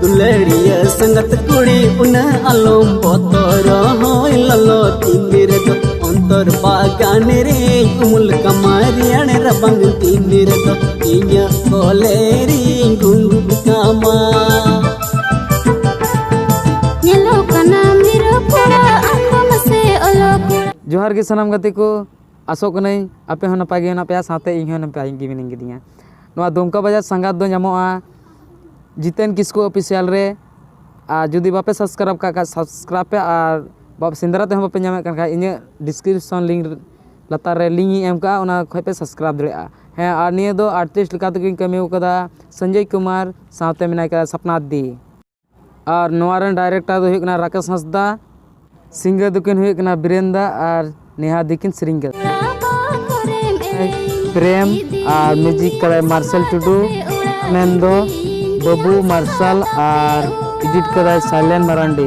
दुलड़िया संगत कुड़ी उन आलम बतर होय ललो तीन रे दो अंतर बागान रे उमुल कमारियाण रबंग तीन रे दो इया कोलेरी गुंगु कामा नेलो कना मेरा पूरा अंगम से अलग। जोहार के सनाम गति को आसोक नहीं आपे हो नपाय गे नपाया साथे इन हो नपाय गे मिनिंग गिदिया नोआ दुमका बाजार संगात दो ᱧᱟᱢᱚᱜᱼᱟ जितेन किस्को ऑफिशियल रे आ जुदी बापे सब्सक्राइब का सब्सक्राइब पे और बाप सिंदरा ते हम बापे ᱧᱟᱢᱮ kan इन डिस्क्रिप्शन लिंक लतार रे लिंक एम का ओना खय पे सब्सक्राइब दरेआ है और निये दो आर्टिस्ट लका तो कमी कदा संजय कुमार साथे मेनाय का सपना दी और नोआ रन डायरेक्टर दो हुकना राकेश हंसदा सिंगर दुकिन हुकना बीरेंदा और नेहा दिकिन श्रृंगार प्रेम और म्यूजिक करे मार्शल टुडू मेंदो बाबू मार्शल और एडिट करे साइलेंट मरांडी।